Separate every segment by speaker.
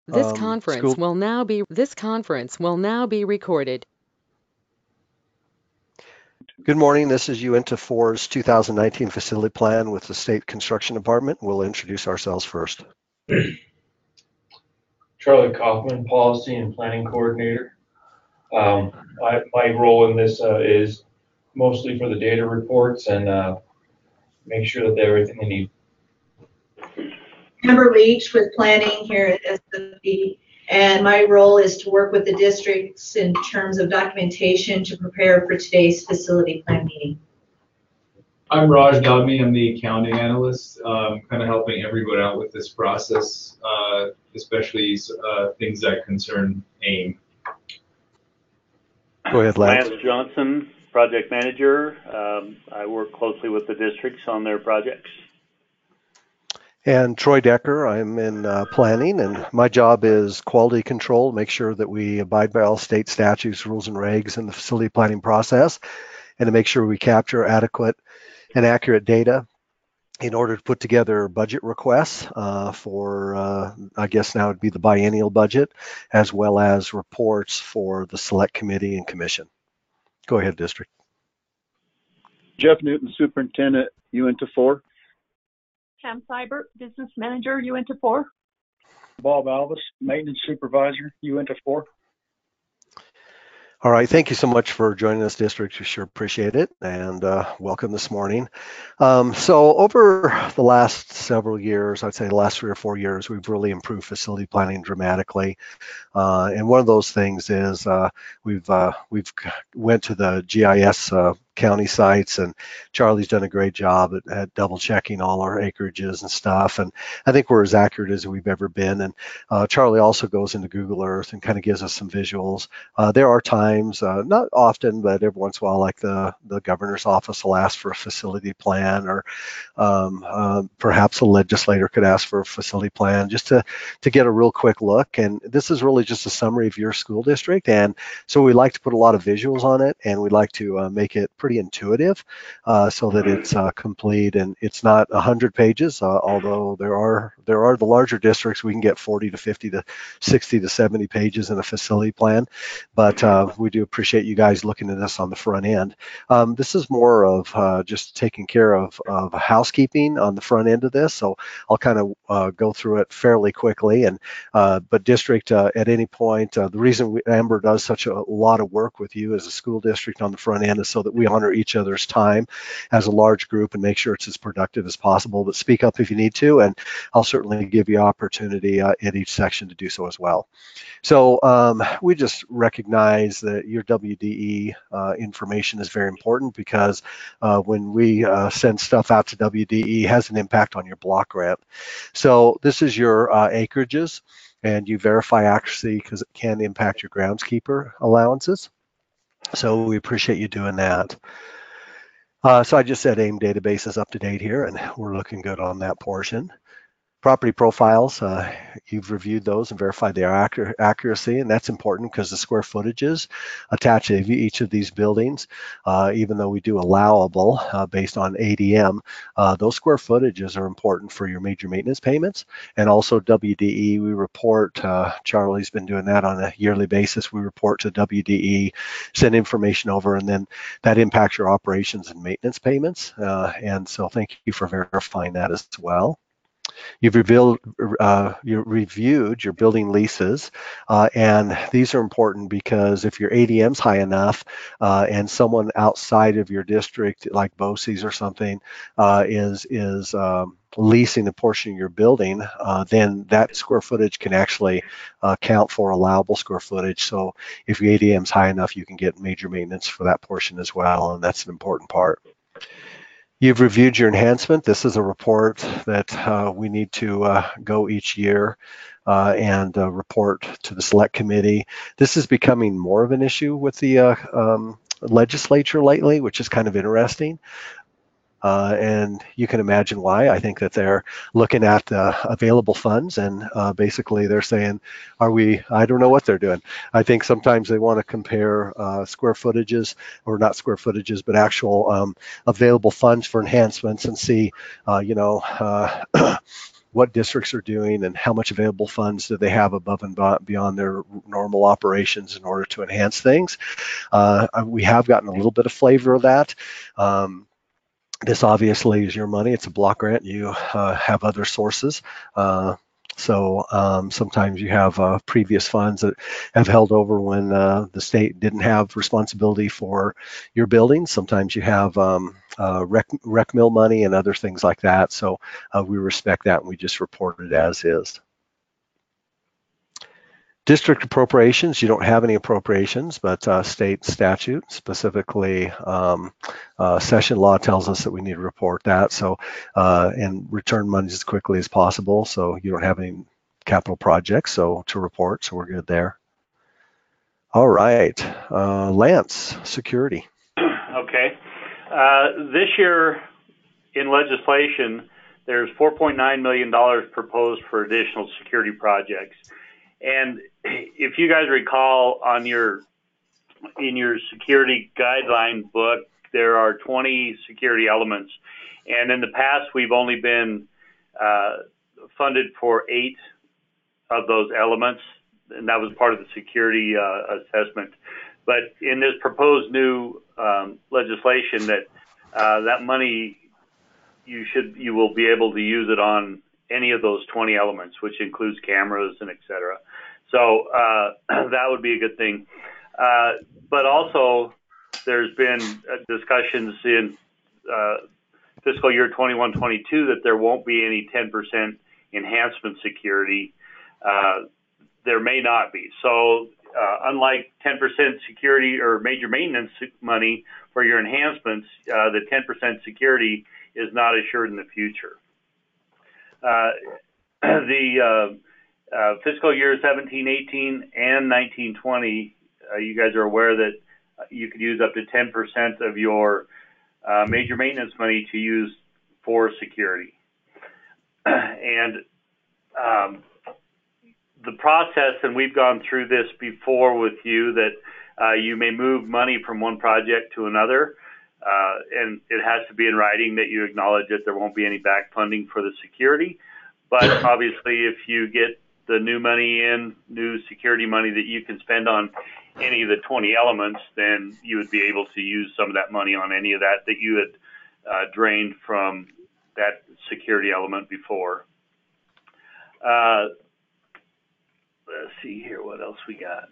Speaker 1: This conference will now be recorded.
Speaker 2: Good morning. This is UIN04's 2019 facility plan with the State Construction Department. We'll introduce ourselves first.
Speaker 3: Charlie Kaufman, Policy and Planning Coordinator. My role in this is mostly for the data reports and make sure that everything they need.
Speaker 4: Amber Leach with planning here at SFP, and my role is to work with the districts in terms of documentation to prepare for today's facility plan meeting.
Speaker 5: I'm Raj Dalmi. I'm the accounting analyst, kind of helping everyone out with this process, especially things that concern AIM.
Speaker 2: Go ahead, Lance.
Speaker 6: Lance Johnson, project manager. I work closely with the districts on their projects.
Speaker 2: And Troy Decker, I'm in planning, and my job is quality control, make sure that we abide by all state statutes, rules, and regs in the facility planning process, and to make sure we capture adequate and accurate data in order to put together budget requests for, I guess now it'd be the biennial budget, as well as reports for the select committee and commission. Go ahead, district.
Speaker 7: Jeff Newton, Superintendent, UIN04.
Speaker 8: Pam Seibert, Business Manager, UIN04.
Speaker 7: Bob Alvis, Maintenance Supervisor, UIN04.
Speaker 2: All right, thank you so much for joining us, district. We sure appreciate it, and welcome this morning. So over the last several years, I'd say the last 3 or 4 years, we've really improved facility planning dramatically. And one of those things is we've went to the GIS county sites, and Charlie's done a great job at double checking all our acreages and stuff, and I think we're as accurate as we've ever been. And Charlie also goes into Google Earth and kind of gives us some visuals. There are times, not often, but every once in a while, like the governor's office will ask for a facility plan, or perhaps a legislator could ask for a facility plan just to get a real quick look. And this is really just a summary of your school district, and so we like to put a lot of visuals on it, and we like to make it pretty intuitive so that it's complete, and it's not 100 pages, although there are the larger districts we can get 40 to 50 to 60 to 70 pages in a facility plan, but we do appreciate you guys looking at this on the front end. This is more of just taking care of housekeeping on the front end of this, so I'll kind of go through it fairly quickly. And but district, at any point, the reason Amber does such a lot of work with you as a school district on the front end is so that we honor each other's time as a large group and make sure it's as productive as possible. But speak up if you need to, and I'll certainly give you opportunity in each section to do so as well. So we just recognize that your WDE information is very important, because when we send stuff out to WDE, it has an impact on your block grant. So this is your acreages, and you verify accuracy because it can impact your groundskeeper allowances. So we appreciate you doing that. So I just said AIM database is up to date here, and we're looking good on that portion. Property profiles, you've reviewed those and verified their accuracy, and that's important because the square footages attached to each of these buildings, even though we do allowable based on ADM, those square footages are important for your major maintenance payments. And also WDE, we report, Charlie's been doing that on a yearly basis, we report to WDE, send information over, and then that impacts your operations and maintenance payments. And so thank you for verifying that as well. You've reviewed your building leases, and these are important because if your ADM's high enough and someone outside of your district, like BOCES or something, is leasing a portion of your building, then that square footage can actually count for allowable square footage. So if your ADM's high enough, you can get major maintenance for that portion as well, and that's an important part. You've reviewed your enhancement. This is a report that we need to go each year and report to the select committee. This is becoming more of an issue with the legislature lately, which is kind of interesting. And you can imagine why. I think that they're looking at the available funds, and basically they're saying, I don't know what they're doing. I think sometimes they want to compare square footages, or not square footages, but actual available funds for enhancements, and see, what districts are doing and how much available funds do they have above and beyond their normal operations in order to enhance things. We have gotten a little bit of flavor of that. This obviously is your money. It's a block grant. You have other sources. So sometimes you have previous funds that have held over when the state didn't have responsibility for your buildings. Sometimes you have rec mill money and other things like that. So we respect that, and we just report it as is. District appropriations, you don't have any appropriations, but state statute, specifically session law, tells us that we need to report that. So, and return money as quickly as possible. So you don't have any capital projects to report, so we're good there. All right, Lance, security.
Speaker 6: Okay. This year in legislation, there's $4.9 million proposed for additional security projects. And if you guys recall, in your security guideline book, there are 20 security elements. And in the past, we've only been funded for 8 of those elements, and that was part of the security assessment. But in this proposed new legislation, that money, you will be able to use it on any of those 20 elements, which includes cameras and et cetera. So that would be a good thing. But also, there's been discussions in fiscal year 21-22 that there won't be any 10% enhancement security. There may not be. So unlike 10% security or major maintenance money for your enhancements, the 10% security is not assured in the future. The fiscal year 17-18 and 19-20, you guys are aware that you could use up to 10% of your major maintenance money to use for security. And the process, and we've gone through this before with you, that you may move money from one project to another, and it has to be in writing that you acknowledge that there won't be any back funding for the security. But obviously, if you get the new money in, new security money that you can spend on any of the 20 elements, then you would be able to use some of that money on any of that you had drained from that security element before. Let's see here, what else we got.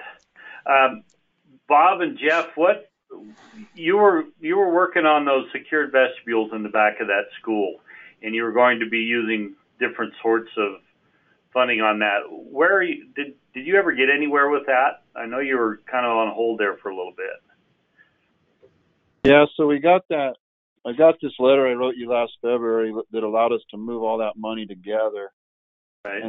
Speaker 6: Bob and Jeff, what you were working on those secured vestibules in the back of that school, and you were going to be using different sorts of funding on that. Where are you, did you ever get anywhere with that? I know you were kind of on hold there for a little bit.
Speaker 7: Yeah, so we got that. I got this letter I wrote you last February that allowed us to move all that money together.
Speaker 6: Right.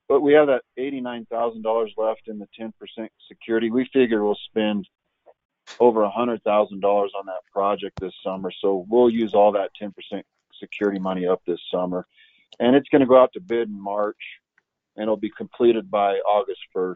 Speaker 7: But we have that $89,000 left in the 10% security. We figure we'll spend over $100,000 on that project this summer. So we'll use all that 10% security money up this summer. And it's going to go out to bid in March, and it'll be completed by August 1st.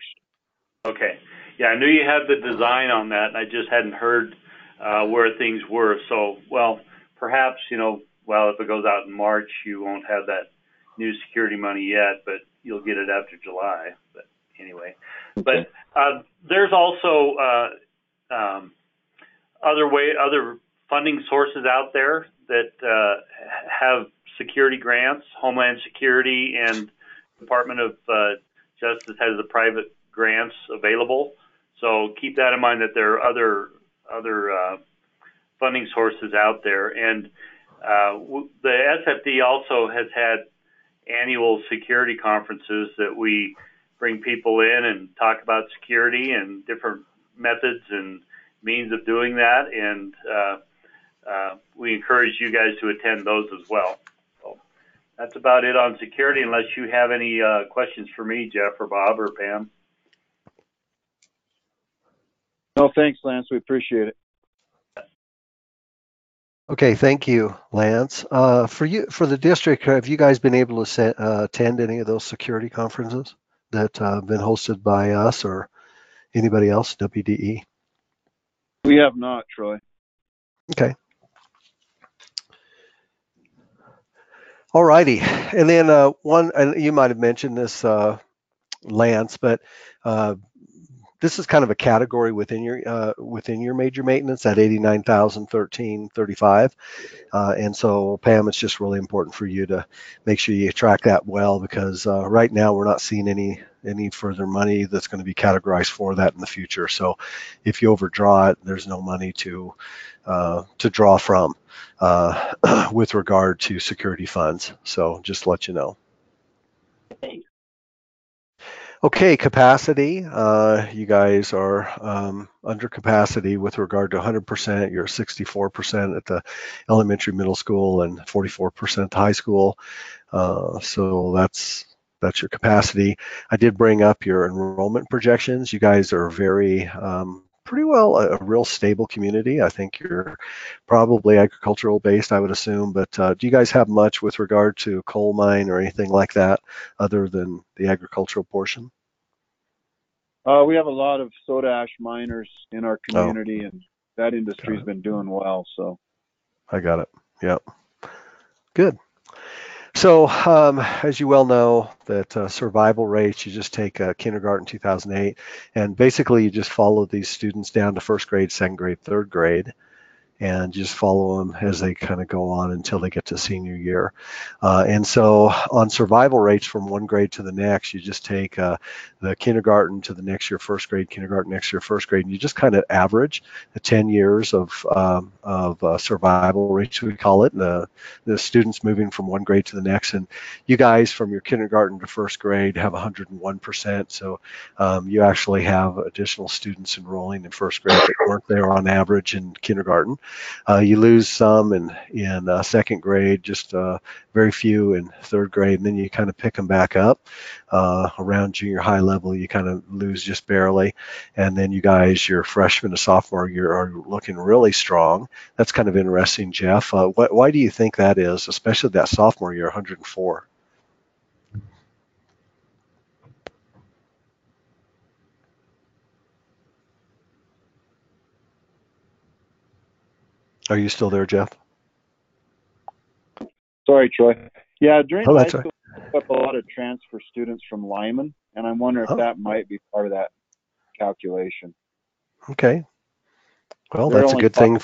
Speaker 7: Okay.
Speaker 6: Yeah, I knew you had the design on that, and I just hadn't heard where things were. So, well, perhaps, if it goes out in March, you won't have that new security money yet, but you'll get it after July. But anyway,
Speaker 7: okay.
Speaker 6: But there's also other funding sources out there that have security grants. Homeland Security and Department of Justice has the private grants available. So keep that in mind, that there are other funding sources out there. And the SFD also has had annual security conferences that we bring people in and talk about security and different methods and means of doing that. And we encourage you guys to attend those as well. So that's about it on security, unless you have any questions for me, Jeff or Bob or Pam.
Speaker 7: No, thanks, Lance. We appreciate it.
Speaker 2: Okay, thank you, Lance. For the district, have you guys been able to attend any of those security conferences that have been hosted by us or anybody else, WDE?
Speaker 7: We have not, Troy.
Speaker 2: Okay. All righty. And then and you might have mentioned this, Lance, but this is kind of a category within your major maintenance at 89,013.35. And so, Pam, it's just really important for you to make sure you track that well, because right now we're not seeing any further money that's going to be categorized for that in the future. So if you overdraw it, there's no money to draw from with regard to security funds. So just to let you know. Okay, capacity. You guys are under capacity with regard to 100%. You're 64% at the elementary, middle school, and 44% at the high school. So that's your capacity. I did bring up your enrollment projections. You guys are very pretty well a real stable community. I think you're probably agricultural based, I would assume. But do you guys have much with regard to coal mine or anything like that other than the agricultural portion?
Speaker 7: We have a lot of soda ash miners in our community, and that industry's been doing well. So
Speaker 2: I got it. Yeah. Good. So, as you well know, that survival rates, you just take kindergarten 2008, and basically you just follow these students down to first grade, second grade, third grade, and just follow them as they kind of go on until they get to senior year. And so on survival rates from one grade to the next, you just take the kindergarten to the next year, first grade, kindergarten, next year, first grade, and you just kind of average the 10 years of survival rates, we call it, and the students moving from one grade to the next. And you guys from your kindergarten to first grade have 101%. So you actually have additional students enrolling in first grade that weren't there on average in kindergarten. You lose some in second grade, just very few in third grade, and then you kind of pick them back up around junior high level. You kind of lose just barely, and then you guys, your freshman to sophomore year, are looking really strong. That's kind of interesting, Jeff. Why do you think that is, especially that sophomore year, 104? Are you still there, Jeff?
Speaker 7: Sorry, Troy. Yeah, during high
Speaker 2: That's
Speaker 7: school, we picked up a lot of transfer students from Lyman, and I'm wondering if that might be part of that calculation.
Speaker 2: Okay. Well,
Speaker 7: They're
Speaker 2: that's a
Speaker 7: only
Speaker 2: good thing.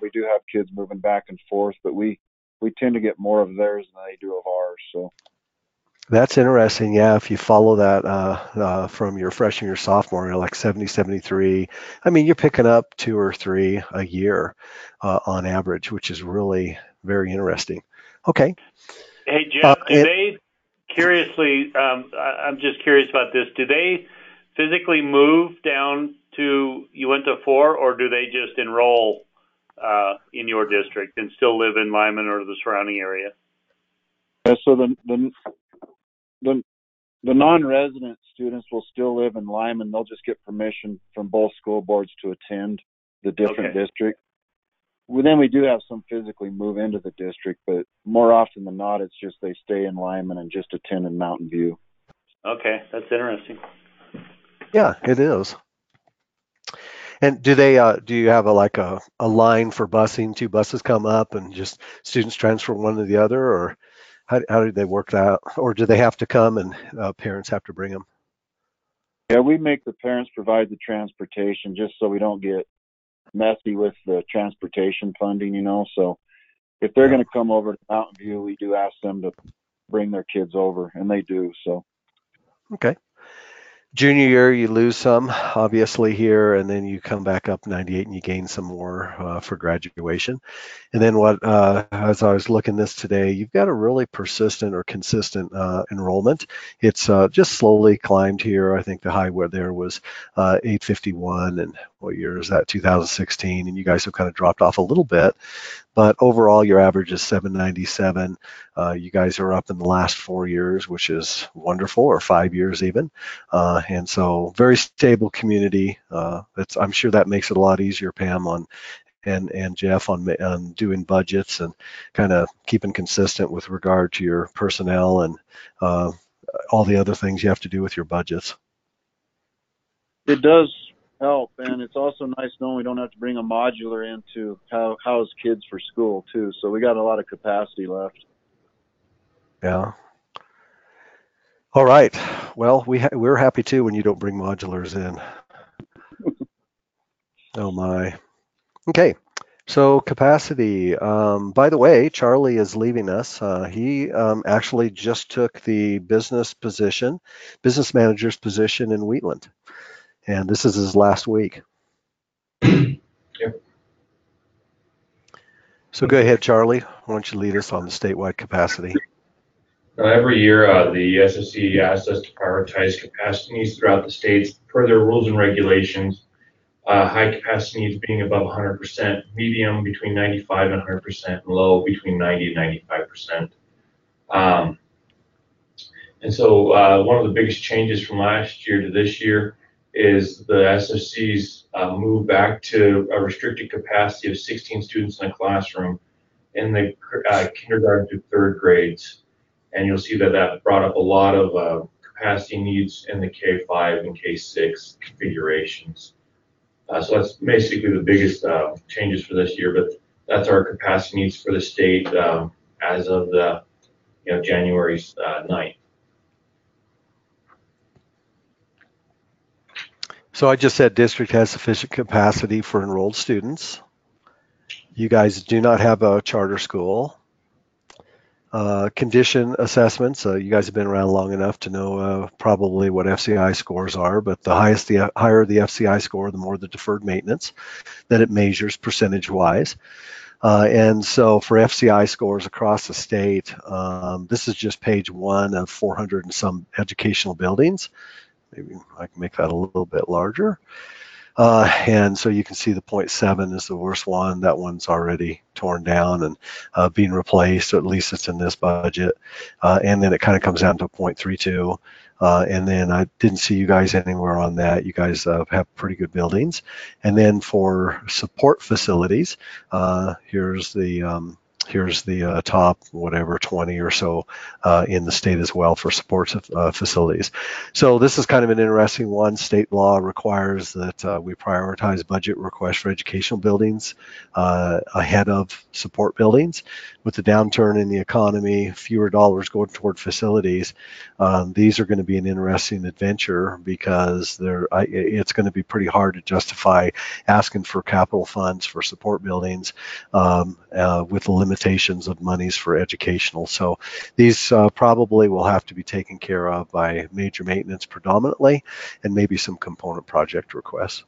Speaker 7: We do have kids moving back and forth, but we tend to get more of theirs than they do of ours. So
Speaker 2: That's interesting. Yeah, if you follow that from your freshman year, sophomore, you're like 70, 73. I mean, you're picking up 2 or 3 a year on average, which is really very interesting. Okay.
Speaker 6: Hey, Jeff, I'm just curious about this. Do they physically move down to UIN04, or do they just enroll in your district and still live in Lyman or the surrounding area?
Speaker 7: Yeah, so the non-resident students will still live in Lyman. They'll just get permission from both school boards to attend the different district. Then we do have some physically move into the district, but more often than not, it's just they stay in Lyman and just attend in Mountain View.
Speaker 6: Okay, that's interesting.
Speaker 2: Yeah, it is. And do you have a line for busing? 2 buses come up and just students transfer one to the other, or how do they work that? Or do they have to come and parents have to bring them?
Speaker 7: Yeah, we make the parents provide the transportation just so we don't get messy with the transportation funding, So if they're going to come over to Mountain View, we do ask them to bring their kids over, and they do. So
Speaker 2: Okay. Junior year, you lose some, obviously, here, and then you come back up 98 and you gain some more for graduation. And then as I was looking this today, you've got a really persistent or consistent enrollment. It's just slowly climbed here. I think the high where there was 851, and what year is that? 2016, and you guys have kind of dropped off a little bit. But overall, your average is 797. You guys are up in the last 4 years, which is wonderful, or 5 years even. And so very stable community. I'm sure that makes it a lot easier, Pam, on and Jeff on doing budgets and kind of keeping consistent with regard to your personnel and all the other things you have to do with your budgets.
Speaker 7: It does help, and it's also nice knowing we don't have to bring a modular in to house kids for school too. So we got a lot of capacity left.
Speaker 2: Yeah. All right. Well, we're happy too when you don't bring modulars in. Oh my. Okay. So capacity. By the way, Charlie is leaving us. He actually just took the business manager's position in Wheatland, and this is his last week.
Speaker 3: Yep.
Speaker 2: So go ahead, Charlie. Why don't you lead us on the statewide capacity?
Speaker 3: Every year, the SSC asks us to prioritize capacity needs throughout the states per their rules and regulations. High capacity needs being above 100%, medium between 95 and 100%, and low between 90 and 95%. And so one of the biggest changes from last year to this year is the SFC's move back to a restricted capacity of 16 students in a classroom in the kindergarten to third grades. And you'll see that that brought up a lot of capacity needs in the K5 and K6 configurations. So that's basically the biggest changes for this year, but that's our capacity needs for the state as of the January 9th.
Speaker 2: So I just said district has sufficient capacity for enrolled students. You guys do not have a charter school. Condition assessments, you guys have been around long enough to know probably what FCI scores are, but the higher the FCI score, the more the deferred maintenance that it measures percentage-wise. And so for FCI scores across the state, this is just page 1 of 400 and some educational buildings. Maybe I can make that a little bit larger. And so you can see the 0.7 is the worst one. That one's already torn down and being replaced, or at least it's in this budget. And then it kind of comes down to 0.32. And then I didn't see you guys anywhere on that. You guys have pretty good buildings. And then for support facilities, here's the top, whatever, 20 or so in the state as well for support facilities. So this is kind of an interesting one. State law requires that we prioritize budget requests for educational buildings ahead of support buildings. With the downturn in the economy, fewer dollars going toward facilities, these are going to be an interesting adventure because it's going to be pretty hard to justify asking for capital funds for support buildings with the limitations of monies for educational. So these probably will have to be taken care of by major maintenance predominantly, and maybe some component project requests.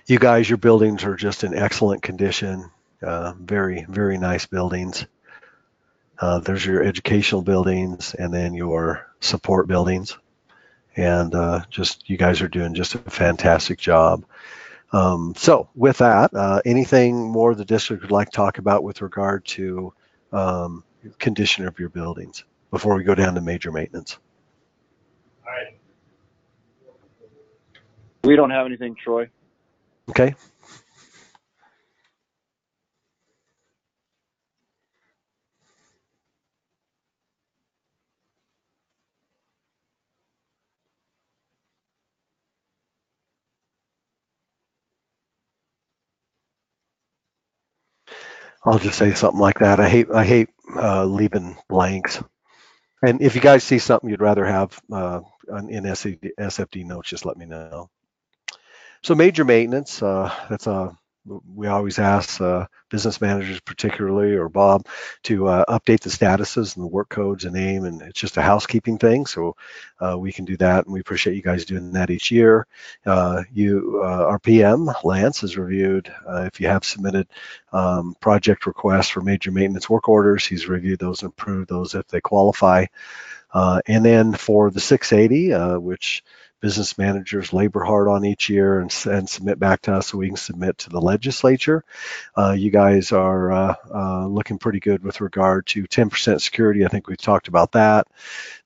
Speaker 2: You guys, your buildings are just in excellent condition. Very, very nice buildings. There's your educational buildings and then your support buildings. And you guys are doing just a fantastic job. So with that, anything more the district would like to talk about with regard to condition of your buildings before we go down to major maintenance?
Speaker 3: All right.
Speaker 7: We don't have anything, Troy.
Speaker 2: Okay. I'll just say something like that. I hate leaving blanks. And if you guys see something you'd rather have in SFD notes, just let me know. So major maintenance, we always ask business managers particularly, or Bob, to update the statuses and the work codes and name, and it's just a housekeeping thing, so we can do that, and we appreciate you guys doing that each year. Our PM, Lance, has reviewed if you have submitted project requests for major maintenance work orders. He's reviewed those and approved those if they qualify. And then for the 680, which business managers labor hard on each year and submit back to us so we can submit to the legislature. You guys are looking pretty good with regard to 10% security. I think we've talked about that.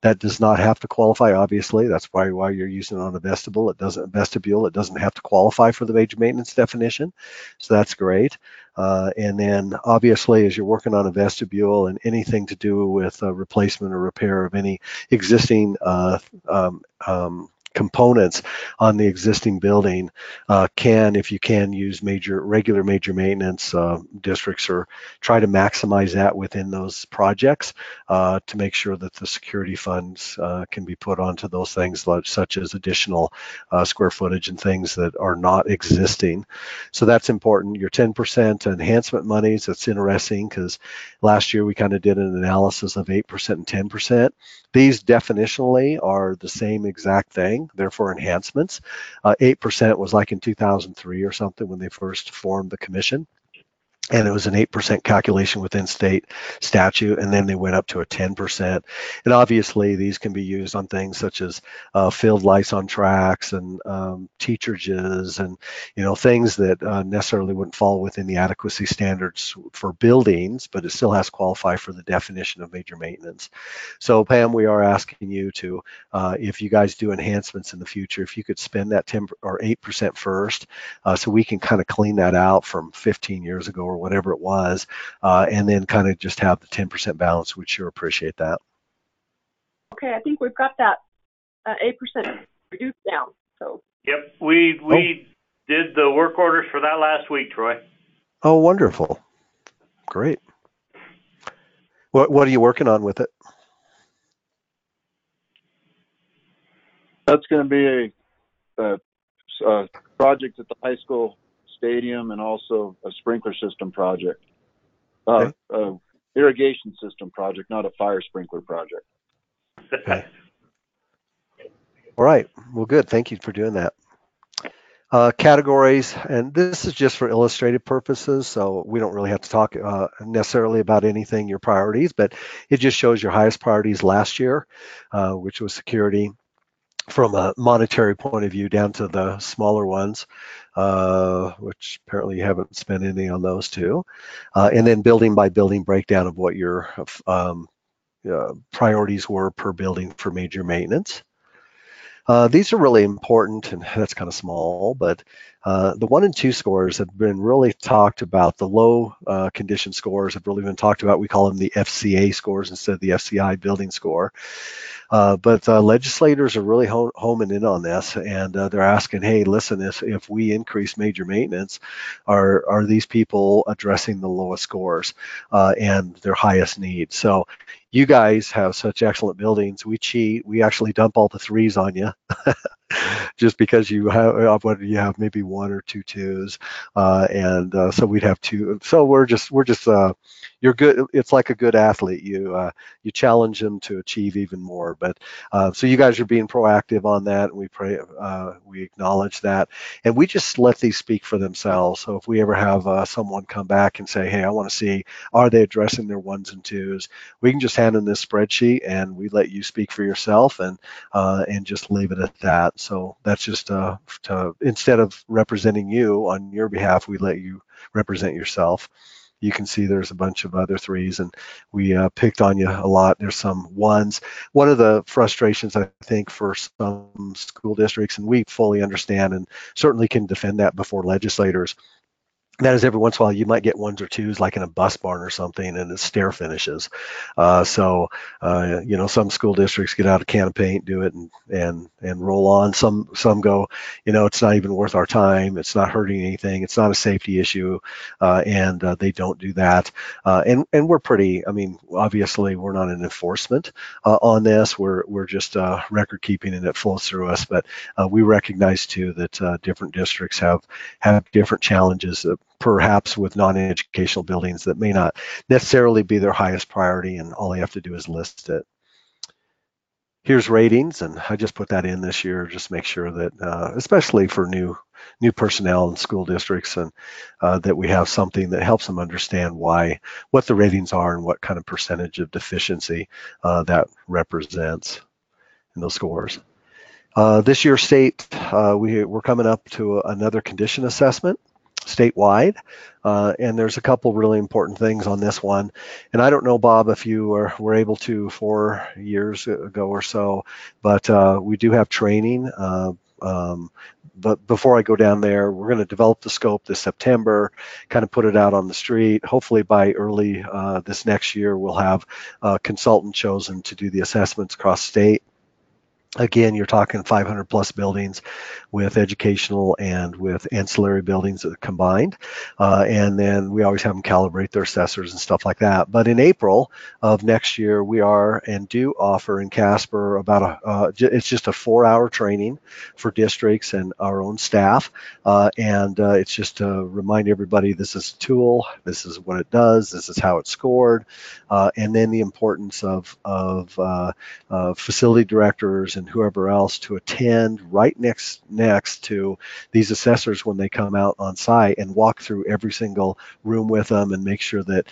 Speaker 2: That does not have to qualify, obviously. That's why you're using it on a vestibule. It doesn't have to qualify for the major maintenance definition. So that's great. And then obviously, as you're working on a vestibule and anything to do with replacement or repair of any existing components on the existing building, if you can use regular major maintenance, districts or try to maximize that within those projects to make sure that the security funds can be put onto those things such as additional square footage and things that are not existing. So that's important. Your 10% enhancement monies, that's interesting because last year we kind of did an analysis of 8% and 10%. These definitionally are the same exact thing. They're for enhancements. 8% was like in 2003 or something when they first formed the commission. And it was an 8% calculation within state statute, and then they went up to a 10%. And obviously, these can be used on things such as field lights on tracks and teacherages, and things that necessarily wouldn't fall within the adequacy standards for buildings, but it still has to qualify for the definition of major maintenance. So, Pam, we are asking you to, if you guys do enhancements in the future, if you could spend that 10 or 8% first, so we can kind of clean that out from 15 years ago or whatever it was, and then kind of just have the 10% balance. We'd sure appreciate that.
Speaker 8: Okay, I think we've got that 8% reduced down. So.
Speaker 6: Yep, we did the work orders for that last week, Troy.
Speaker 2: Oh, wonderful. Great. What are you working on with it?
Speaker 7: That's going to be a project at the high school stadium and also a sprinkler system project.
Speaker 2: Okay.
Speaker 7: Irrigation system project, not a fire sprinkler project.
Speaker 2: Okay. All right. Well, good. Thank you for doing that. Categories, and this is just for illustrative purposes, so we don't really have to talk necessarily about anything, your priorities, but it just shows your highest priorities last year, which was security from a monetary point of view down to the smaller ones, which apparently you haven't spent any on those two. And then building by building breakdown of what your priorities were per building for major maintenance. These are really important, and that's kind of small, but the 1 and 2 scores have been really talked about. The low condition scores have really been talked about. We call them the FCA scores instead of the FCI building score. But legislators are really homing in on this, and they're asking, hey, listen, if we increase major maintenance, are these people addressing the lowest scores and their highest needs? So you guys have such excellent buildings. We cheat. We actually dump all the 3s on you. Just because you have maybe 1 or 2 2s, and so we'd have 2. So we're just you're good. It's like a good athlete. You challenge them to achieve even more. But so you guys are being proactive on that, and we acknowledge that, and we just let these speak for themselves. So if we ever have someone come back and say, hey, I want to see, are they addressing their 1s and 2s? We can just hand them this spreadsheet, and we let you speak for yourself, and just leave it at that. So that's just instead of representing you on your behalf, we let you represent yourself. You can see there's a bunch of other 3s, and we picked on you a lot. There's some 1s. One of the frustrations, I think, for some school districts, and we fully understand and certainly can defend that before legislators, that is every once in a while you might get 1s or 2s like in a bus barn or something, and it's stair finishes. So some school districts get out a can of paint, do it, and roll on. Some go, it's not even worth our time. It's not hurting anything. It's not a safety issue, and they don't do that. And we're pretty. Obviously we're not an enforcement on this. We're just record keeping, and it flows through us. But we recognize too that different districts have different challenges. Perhaps with non-educational buildings that may not necessarily be their highest priority, and all they have to do is list it. Here's ratings, and I just put that in this year, just make sure that, especially for new personnel in school districts, and that we have something that helps them understand what the ratings are and what kind of percentage of deficiency that represents in those scores. This year, state, we're coming up to another condition assessment statewide, and there's a couple really important things on this one. And I don't know, Bob, if you were able to 4 years ago or so, but we do have training. But before I go down there, we're going to develop the scope this September, kind of put it out on the street. Hopefully by early this next year, we'll have a consultant chosen to do the assessments across state. Again, you're talking 500 plus buildings with educational and with ancillary buildings combined. And then we always have them calibrate their assessors and stuff like that. But in April of next year, we are and do offer in Casper about it's just a 4-hour training for districts and our own staff. And it's just to remind everybody this is a tool, this is what it does, this is how it's scored. And then the importance of facility directors and whoever else to attend right next to these assessors when they come out on site and walk through every single room with them and make sure that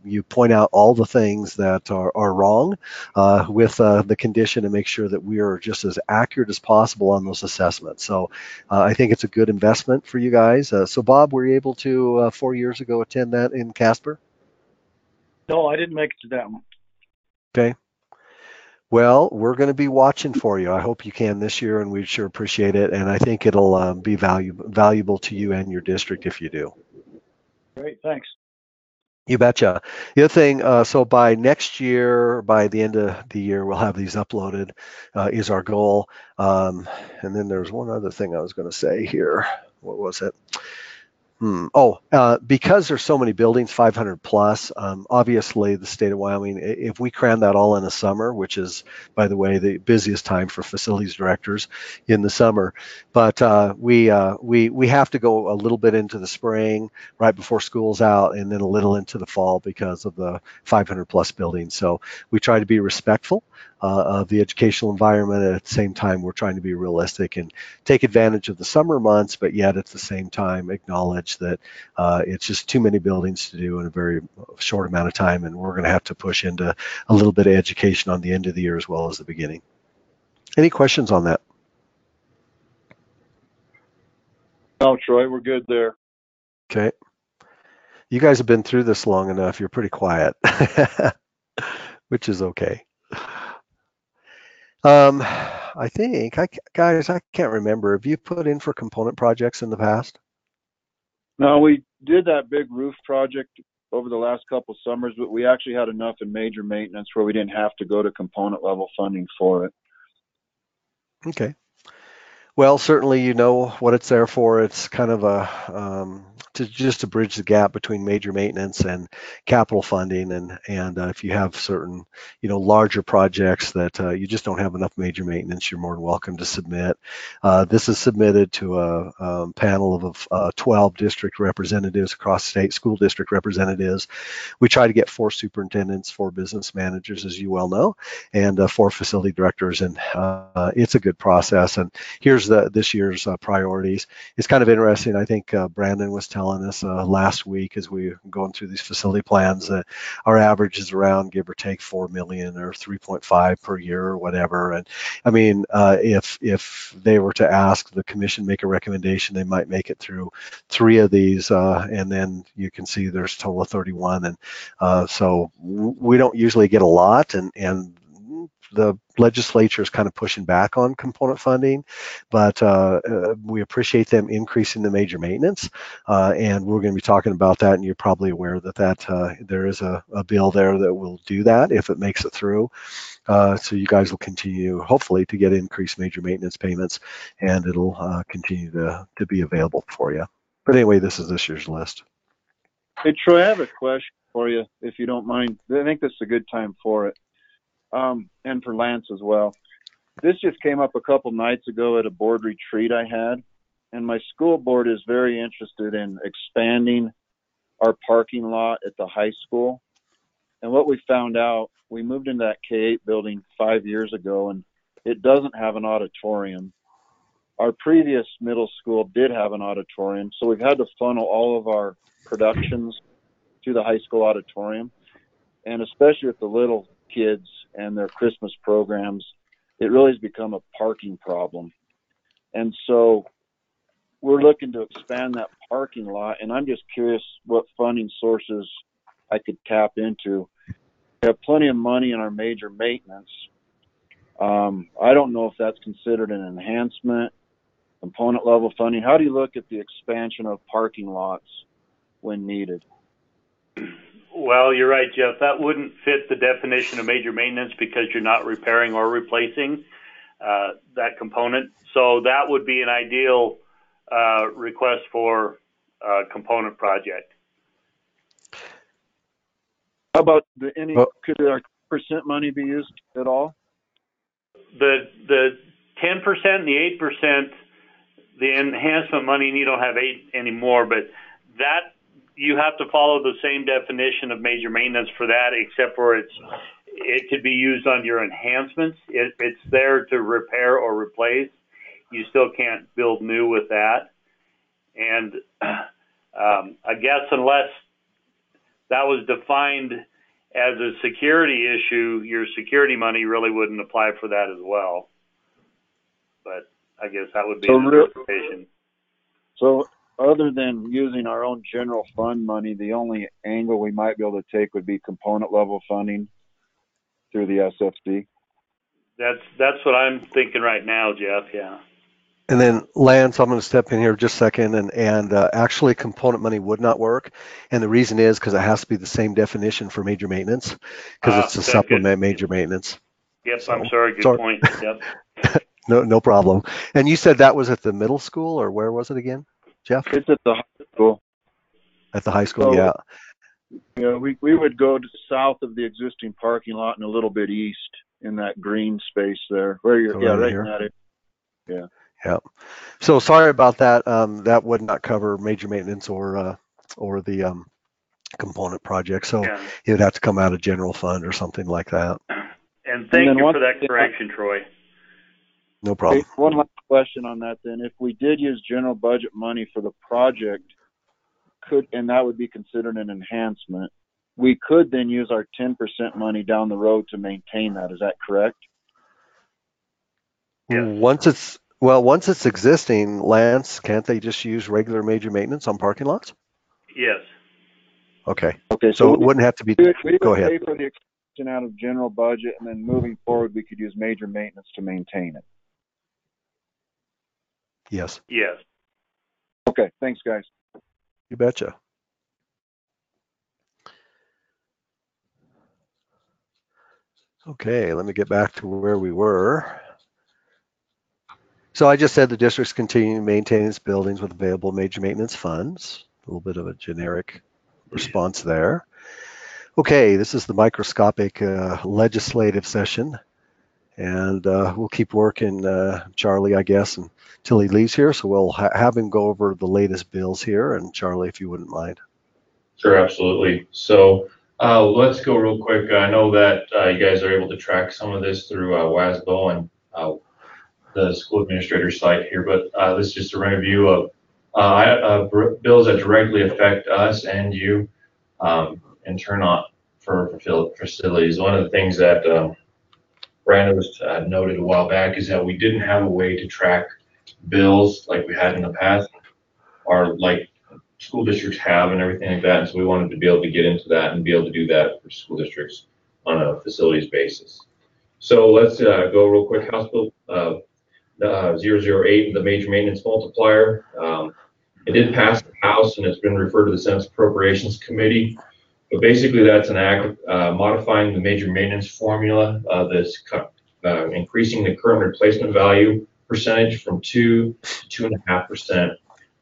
Speaker 2: you point out all the things that are wrong with the condition and make sure that we are just as accurate as possible on those assessments. So I think it's a good investment for you guys. So Bob, were you able to 4 years ago attend that in Casper?
Speaker 9: No, I didn't make it to that one.
Speaker 2: Okay. Well, we're going to be watching for you. I hope you can this year, and we'd sure appreciate it. And I think it'll be valuable to you and your district if you do.
Speaker 9: Great, thanks.
Speaker 2: You betcha. The other thing, so by next year, by the end of the year, we'll have these uploaded, is our goal. And then there's one other thing I was going to say here. What was it? Because there's so many buildings, 500 plus, obviously the state of Wyoming, if we cram that all in the summer, which is, by the way, the busiest time for facilities directors in the summer, but we have to go a little bit into the spring, right before school's out, and then a little into the fall because of the 500 plus buildings. So we try to be respectful of the educational environment. At the same time, we're trying to be realistic and take advantage of the summer months, but yet at the same time acknowledge that it's just too many buildings to do in a very short amount of time, and we're going to have to push into a little bit of education on the end of the year as well as the beginning. Any questions on that?
Speaker 7: No, Troy, we're good there.
Speaker 2: Okay. You guys have been through this long enough. You're pretty quiet, which is okay. I think, guys, I can't remember. Have you put in for component projects in the past?
Speaker 7: No, we did that big roof project over the last couple summers, but we actually had enough in major maintenance where we didn't have to go to component level funding for it.
Speaker 2: Okay. Well, certainly you know what it's there for. It's kind of a to bridge the gap between major maintenance and capital funding, and if you have certain larger projects that you just don't have enough major maintenance, you're more than welcome to submit. This is submitted to a panel of 12 district representatives across state, school district representatives. We try to get 4 superintendents, 4 business managers, as you well know, and 4 facility directors, and it's a good process. And here's this year's priorities. It's kind of interesting. I think Brandon was telling us last week as we were going through these facility plans that our average is around, give or take, 4 million or 3.5 per year or whatever. And I mean, if they were to ask the commission make a recommendation, they might make it through 3 of these, and then you can see there's a total of 31. And so we don't usually get a lot, and the legislature is kind of pushing back on component funding, but we appreciate them increasing the major maintenance, and we're going to be talking about that, and you're probably aware that there is a bill there that will do that if it makes it through. So you guys will continue, hopefully, to get increased major maintenance payments, and it'll continue to be available for you. But anyway, this is this year's list.
Speaker 7: Hey, Troy, I have a question for you, if you don't mind. I think this is a good time for it. And for Lance as well. This just came up a couple nights ago at a board retreat I had, and my school board is very interested in expanding our parking lot at the high school. And what we found out, we moved into that K-8 building 5 years ago, and it doesn't have an auditorium. Our previous middle school did have an auditorium, so we've had to funnel all of our productions to the high school auditorium. And especially with the little kids and their Christmas programs, it really has become a parking problem. And so we're looking to expand that parking lot, and I'm just curious what funding sources I could tap into. We have plenty of money in our major maintenance. I don't know if that's considered an enhancement, component level funding. How do you look at the expansion of parking lots when needed?
Speaker 6: Well, you're right, Jeff. That wouldn't fit the definition of major maintenance because you're not repairing or replacing that component. So that would be an ideal request for a component project.
Speaker 7: How about could our percent money be used at all?
Speaker 6: The 10% and the 8%, the enhancement money, and you don't have 8 anymore, but that you have to follow the same definition of major maintenance for that, except for it could be used on your enhancements. It's there to repair or replace. You still can't build new with that. And I guess unless that was defined as a security issue, your security money really wouldn't apply for that as well. But I guess that would be an interpretation.
Speaker 7: So other than using our own general fund money, the only angle we might be able to take would be component level funding through the SFC.
Speaker 6: That's what I'm thinking right now, Jeff. Yeah.
Speaker 2: And then Lance, I'm going to step in here just a second, and actually component money would not work, and the reason is because it has to be the same definition for major maintenance, because it's a supplement major maintenance.
Speaker 6: Yep, so, I'm sorry. Good point. Yep.
Speaker 2: No problem. And you said that was at the middle school, or where was it again, Jeff?
Speaker 7: It's at the high school.
Speaker 2: At the high school, so, yeah.
Speaker 7: Yeah, we would go to south of the existing parking lot and a little bit east in that green space there, where you're right in that area. Yeah.
Speaker 2: Yeah. So sorry about that. That would not cover major maintenance or the component project. So it would have to come out of general fund or something like that.
Speaker 6: And thank you for that correction, Troy.
Speaker 2: No problem.
Speaker 7: Hey, one last question on that then. If we did use general budget money for the project, and that would be considered an enhancement, we could then use our 10% money down the road to maintain that. Is that correct?
Speaker 2: Yes. Once it's existing, Lance, can't they just use regular major maintenance on parking lots?
Speaker 6: Yes.
Speaker 2: Okay. So it wouldn't have to be.
Speaker 7: We
Speaker 2: go
Speaker 7: would
Speaker 2: ahead.
Speaker 7: pay for the extension out of general budget, and then moving forward, we could use major maintenance to maintain it.
Speaker 2: Yes.
Speaker 6: Yes.
Speaker 7: Okay. Thanks, guys.
Speaker 2: You betcha. Okay, let me get back to where we were. So I just said the district's continue to maintain its buildings with available major maintenance funds. A little bit of a generic response there. Okay, this is the microscopic legislative session, and we'll keep working, Charlie, I guess, until he leaves here. So we'll have him go over the latest bills here, and Charlie, if you wouldn't mind.
Speaker 3: Sure, absolutely. So let's go real quick. I know that you guys are able to track some of this through WASBO and the school administrator site here, but this is just a review of bills that directly affect us and you in turn on for facilities. One of the things that Brandon was noted a while back is that we didn't have a way to track bills like we had in the past, or like school districts have and everything like that. And so we wanted to be able to get into that and be able to do that for school districts on a facilities basis. So let's go real quick. House Bill 008, the major maintenance multiplier. It did pass the House and it's been referred to the Senate's Appropriations Committee. But basically that's an act modifying the major maintenance formula that's increasing the current replacement value percentage from 2 to 2.5%,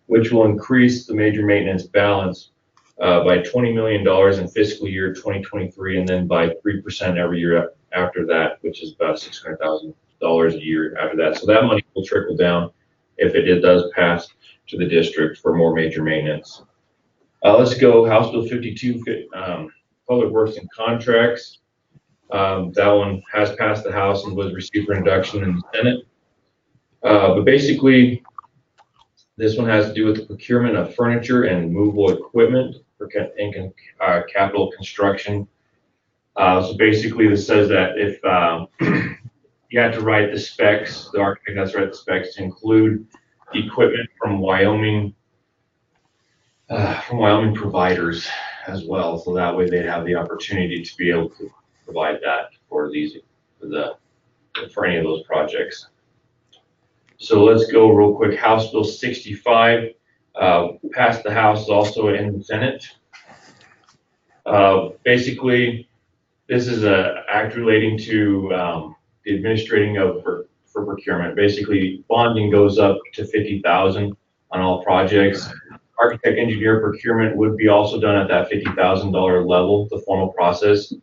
Speaker 3: which will increase the major maintenance balance by $20 million in fiscal year 2023, and then by 3% every year after that, which is about $600,000 a year after that. So that money will trickle down if it does pass to the district for more major maintenance. Let's go House Bill 52, Public Works and Contracts. That one has passed the House and was received for introduction in the Senate. But basically, this one has to do with the procurement of furniture and movable equipment for capital construction. So basically, this says that if you have to write the specs. The architect has to write the specs to include equipment from Wyoming providers as well. So that way they'd have the opportunity to be able to provide that for any of those projects. So let's go real quick. House Bill 65 passed the House, also in the Senate. Basically, this is an act relating to the administrating of for procurement. Basically, bonding goes up to $50,000 on all projects. Architect engineer procurement would be also done at that $50,000 level, the formal process.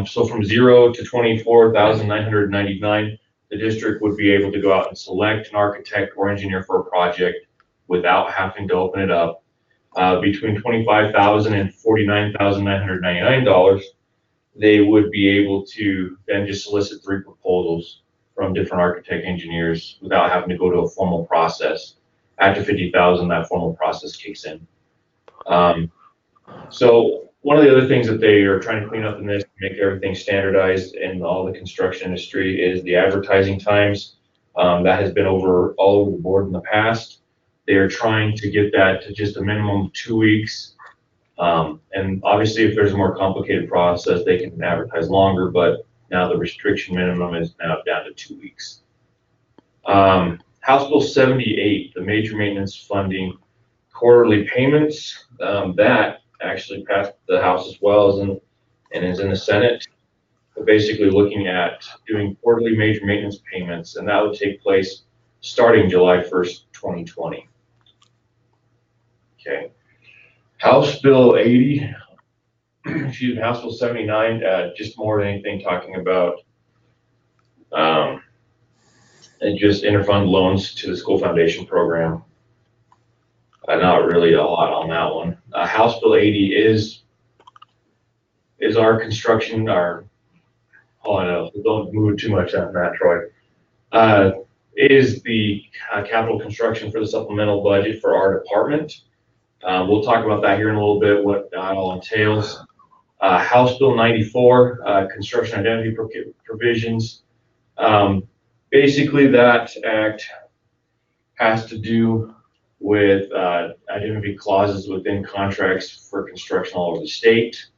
Speaker 3: So from 0 to 24,999, the district would be able to go out and select an architect or engineer for a project without having to open it up. Between $25,000 and $49,999, they would be able to then just solicit 3 proposals from different architect engineers without having to go to a formal process. After 50,000, that formal process kicks in. So one of the other things that they are trying to clean up in this, to make everything standardized in all the construction industry, is the advertising times. That has been all over the board in the past. They are trying to get that to just a minimum of 2 weeks. And obviously, if there's a more complicated process, they can advertise longer, but now the restriction minimum is now down to 2 weeks. House Bill 78, the major maintenance funding quarterly payments, that actually passed the House as well and is in the Senate. But basically looking at doing quarterly major maintenance payments, and that would take place starting July 1st, 2020. Okay. House Bill 80, excuse me, House Bill 79, just more than anything talking about and just interfund loans to the school foundation program. Not really a lot on that one. House Bill 80 is our construction, don't move too much on that, Troy. Is the capital construction for the supplemental budget for our department. We'll talk about that here in a little bit, what that all entails. House Bill 94, construction identity provisions. Basically, that act has to do with identity clauses within contracts for construction all over the state.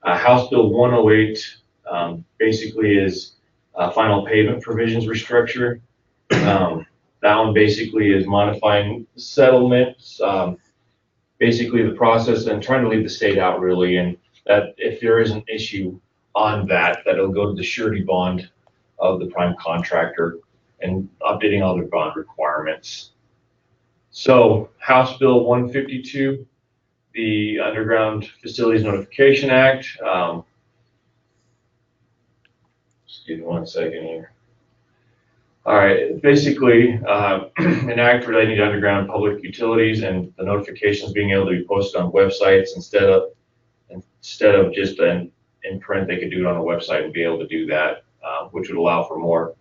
Speaker 3: House Bill 108 basically is final payment provisions restructure. That one basically is modifying settlements, basically the process, and trying to leave the state out really, and that if there is an issue on that it'll go to the surety bond of the prime contractor and updating all their bond requirements. So House Bill 152, the Underground Facilities Notification Act. Excuse me 1 second here. All right, basically an act relating to underground public utilities and the notifications being able to be posted on websites instead of just in print. They could do it on a website and be able to do that, which would allow for more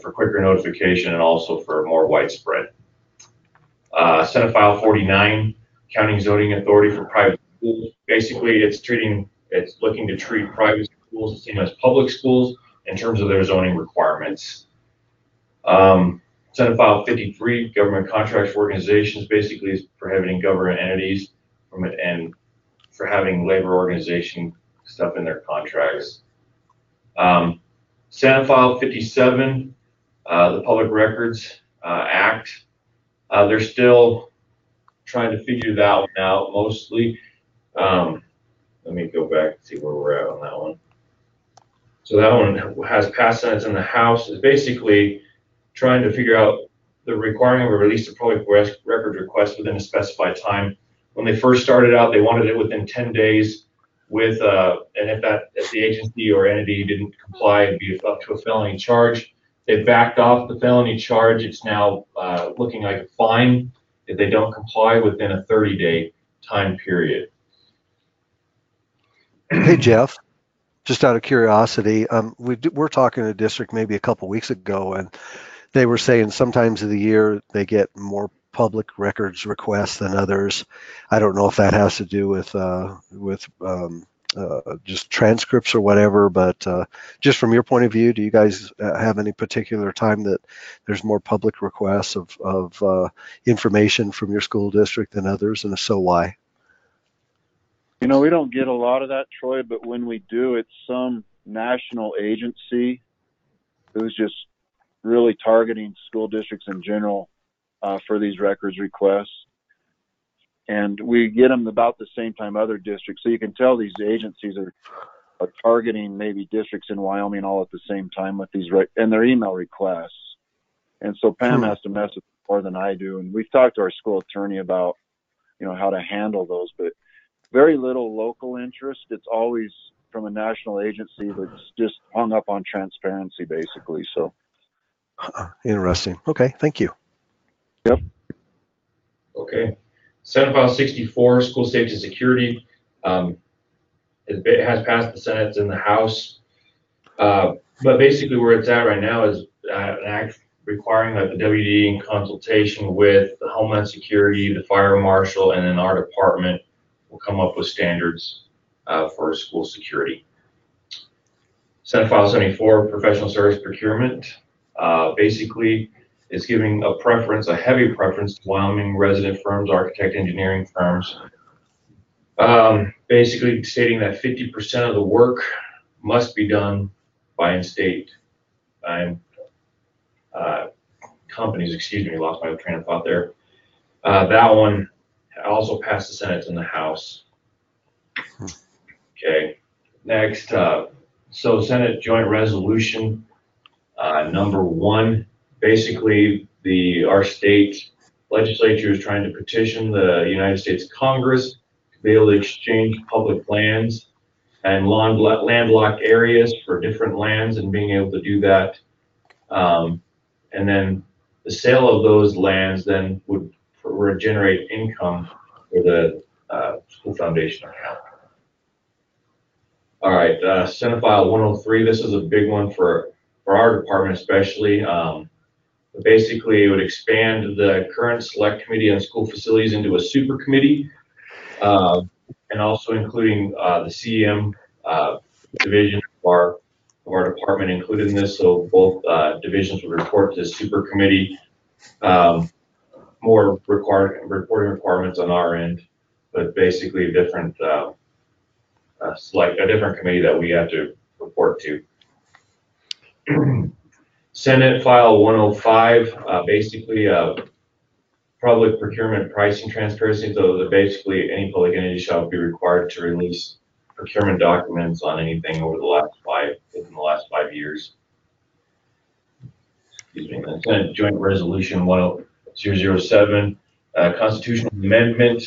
Speaker 3: for quicker notification and also for more widespread. Senate File 49, County Zoning Authority for Private Schools. Basically, it's looking to treat private schools the same as public schools in terms of their zoning requirements. Senate File 53, Government Contracts for Organizations, basically is prohibiting government entities from it and for having labor organization stuff in their contracts. Senate File 57, the Public Records Act. They're still trying to figure that one out mostly. Let me go back and see where we're at on that one. So that one has passed Senate in the House. Is basically trying to figure out the requiring of a release of public record request within a specified time. When they first started out, they wanted it within 10 days with, and if the agency or entity didn't comply, it'd be up to a felony charge. They backed off the felony charge. It's now looking like a fine if they don't comply within a 30-day time period.
Speaker 2: Hey, Jeff, just out of curiosity, we're talking to a district maybe a couple weeks ago, and they were saying sometimes of the year they get more public records requests than others. I don't know if that has to do with just transcripts or whatever, but just from your point of view, do you guys have any particular time that there's more public requests of information from your school district than others, and if so, why?
Speaker 7: You know, we don't get a lot of that, Troy, but when we do, it's some national agency who's just really targeting school districts in general for these records requests. And we get them about the same time other districts. So you can tell these agencies are targeting maybe districts in Wyoming all at the same time with these, and their email requests. And so Pam has to mess with it more than I do. And we've talked to our school attorney about, you know, how to handle those, but very little local interest. It's always from a national agency that's just hung up on transparency, basically. So
Speaker 2: interesting. Okay, thank you.
Speaker 7: Yep.
Speaker 3: Okay. Senate File 64, School Safety and Security. It has passed the Senate, it's in the House. But basically where it's at right now is an act requiring that the WD in consultation with the Homeland Security, the Fire Marshal, and then our department will come up with standards for school security. Senate File 74, Professional Service Procurement. Basically, is giving a preference, a heavy preference to Wyoming resident firms, architect, engineering firms. Basically stating that 50% of the work must be done by in-state companies. Excuse me, lost my train of thought there. That one also passed the Senate and the House. Okay, next, so Senate Joint Resolution number 1. Basically, our state legislature is trying to petition the United States Congress to be able to exchange public lands and landlocked areas for different lands, and being able to do that. And then the sale of those lands then would generate income for the school foundation account. All right, Senate File 103. This is a big one for our department especially. Basically, it would expand the current Select Committee on School Facilities into a super committee, and also including the CEM division of our department included in this. So both divisions would report to the super committee. More reporting requirements on our end, but basically a different different committee that we have to report to. Senate File 105, basically public procurement pricing transparency. So that basically any public entity shall be required to release procurement documents on anything over within the last 5 years. Excuse me. And Senate Joint Resolution 10007, constitutional amendment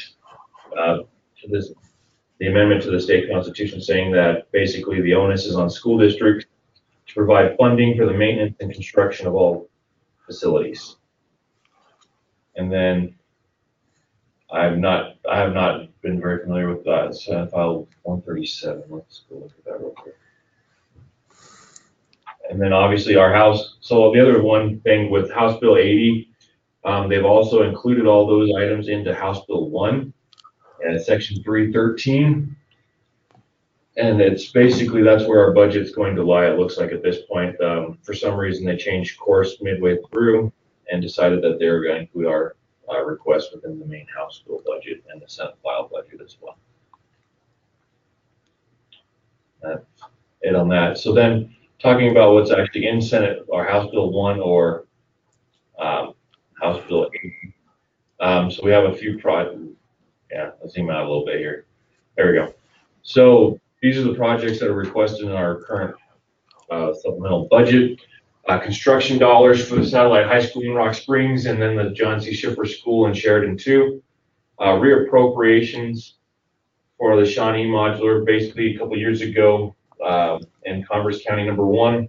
Speaker 3: the amendment to the state constitution, saying that basically the onus is on school districts to provide funding for the maintenance and construction of all facilities. And then I have not been very familiar with that. Senate File 137. Let's go look at that real quick. And then obviously our House. So the other one thing with House Bill 80, they've also included all those items into House Bill 1 and Section 313. And it's basically, that's where our budget's going to lie, it looks like at this point. For some reason, they changed course midway through and decided that they were going to include our request within the main House bill budget and the Senate file budget as well. That's it on that. So then, talking about what's actually in Senate or House Bill 1 or House Bill 8. So we have a few let's zoom out a little bit here. There we go. So these are the projects that are requested in our current supplemental budget. Construction dollars for the Satellite High School in Rock Springs, and then the John C. Schiffer School in Sheridan 2. Reappropriations for the Shawnee Modular. Basically, a couple years ago in Converse County number 1,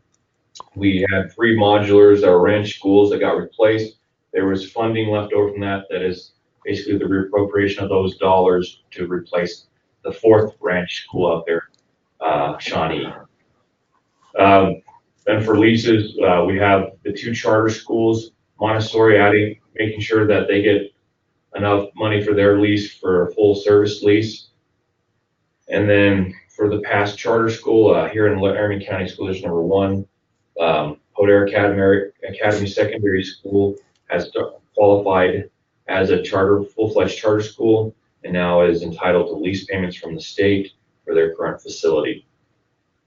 Speaker 3: we had 3 modulars that were ranch schools that got replaced. There was funding left over from that. That is basically the reappropriation of those dollars to replace the 4th ranch school out there, Shawnee. And for leases, we have the 2 charter schools, Montessori making sure that they get enough money for their lease for a full service lease. And then for the past charter school here in Laramie County School District number 1. Poder Academy Secondary School has qualified as a full-fledged charter school, and now is entitled to lease payments from the state for their current facility.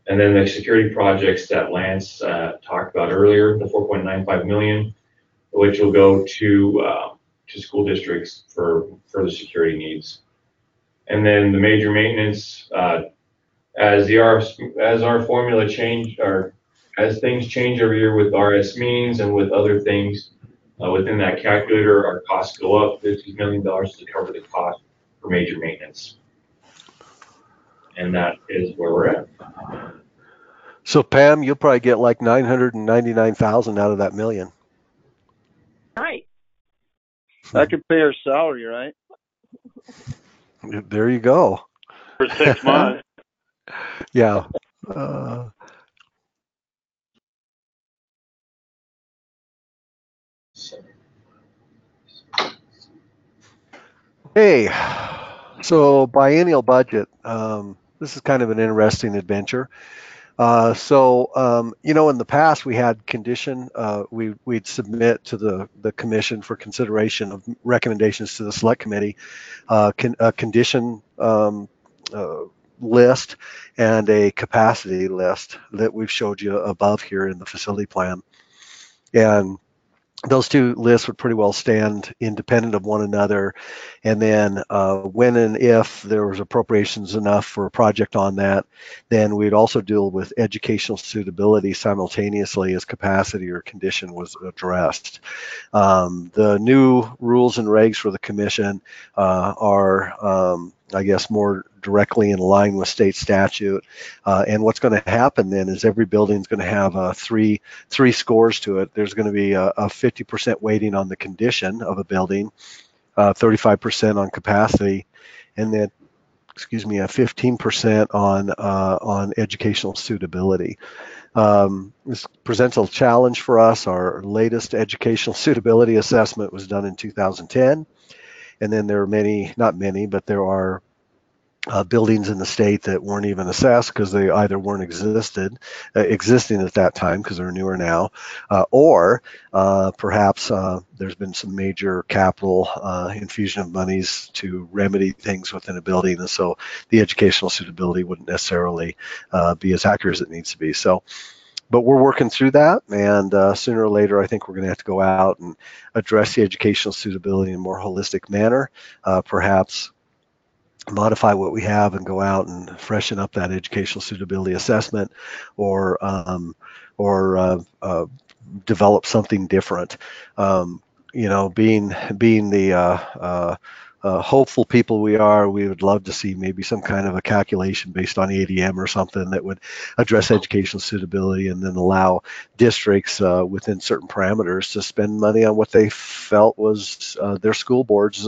Speaker 3: And then the security projects that Lance talked about earlier, the $4.95 million, which will go to school districts for further security needs. And then the major maintenance, as our formula change, or as things change every year with RS means and with other things within that calculator, our costs go up $50 million to cover the cost for major maintenance. And that is where we're at.
Speaker 2: So Pam, you'll probably get like 999,000 out of that million.
Speaker 8: Nice.
Speaker 7: That could pay her salary, right?
Speaker 2: There you go.
Speaker 6: For 6 months.
Speaker 2: Yeah. Hey, so biennial budget. This is kind of an interesting adventure. In the past we had condition. We'd submit to the commission for consideration of recommendations to the select committee, a condition list and a capacity list that we've showed you above here in the facility plan. And those two lists would pretty well stand independent of one another. And then when and if there was appropriations enough for a project on that, then we'd also deal with educational suitability simultaneously as capacity or condition was addressed. The new rules and regs for the commission are, I guess, more directly in line with state statute. And what's going to happen then is every building is going to have three scores to it. There's going to be a 50% weighting on the condition of a building, 35% on capacity, and then, a 15% on educational suitability. This presents a challenge for us. Our latest educational suitability assessment was done in 2010. And then there are not many, but there are buildings in the state that weren't even assessed because they either weren't existing at that time because they're newer now, or perhaps there's been some major capital infusion of monies to remedy things within a building, and so the educational suitability wouldn't necessarily be as accurate as it needs to be. So, but we're working through that, and sooner or later, I think we're going to have to go out and address the educational suitability in a more holistic manner, perhaps modify what we have and go out and freshen up that educational suitability assessment, or develop something different. Being the hopeful people we are, we would love to see maybe some kind of a calculation based on ADM or something that would address educational suitability and then allow districts within certain parameters to spend money on what they felt was their school boards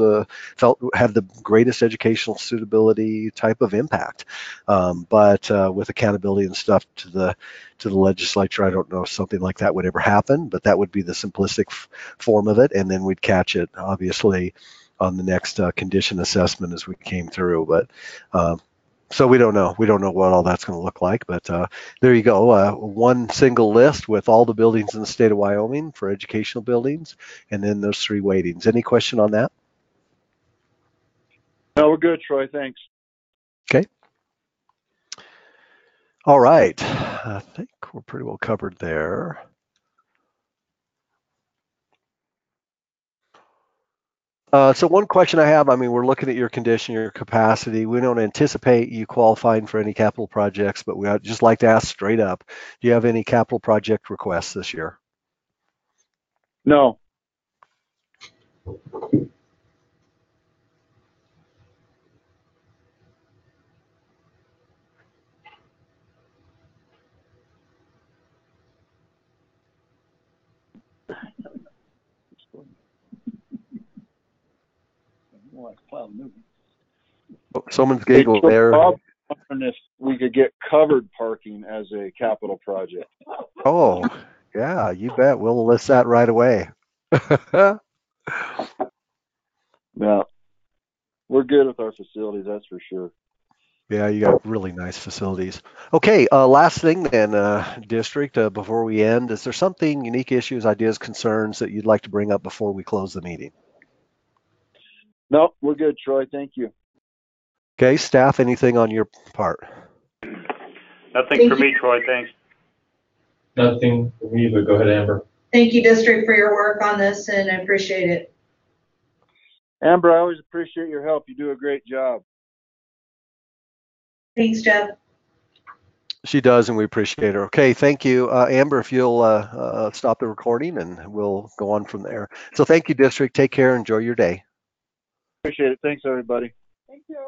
Speaker 2: felt had the greatest educational suitability type of impact. But with accountability and stuff to the legislature, I don't know if something like that would ever happen, but that would be the simplistic form of it, and then we'd catch it obviously on the next condition assessment as we came through. But so we don't know what all that's going to look like, but there you go. One single list with all the buildings in the state of Wyoming for educational buildings, and then those three weightings. Any question on that?
Speaker 7: No, we're good, Troy. Thanks.
Speaker 2: Okay. All right. I think we're pretty well covered there. So one question I have, we're looking at your condition, your capacity. We don't anticipate you qualifying for any capital projects, but we'd just like to ask straight up, do you have any capital project requests this year?
Speaker 7: No.
Speaker 2: Someone's giggle there.
Speaker 7: If we could get covered parking as a capital project.
Speaker 2: Oh, yeah, you bet. We'll list that right away.
Speaker 7: Yeah, we're good with our facilities, that's for sure.
Speaker 2: Yeah, you got really nice facilities. Okay, last thing then, district, before we end, is there something, unique issues, ideas, concerns that you'd like to bring up before we close the meeting?
Speaker 7: No, we're good, Troy. Thank you.
Speaker 2: Okay, staff, anything on your part?
Speaker 6: Nothing for me, Troy. Thanks.
Speaker 3: Nothing for me, but go ahead, Amber.
Speaker 4: Thank you, district, for your work on this, and I appreciate it.
Speaker 7: Amber, I always appreciate your help. You do a great job.
Speaker 4: Thanks, Jeff.
Speaker 2: She does, and we appreciate her. Okay, thank you. Amber, if you'll stop the recording and we'll go on from there. So thank you, district. Take care. Enjoy your day.
Speaker 7: Appreciate it. Thanks, everybody.
Speaker 8: Thank you.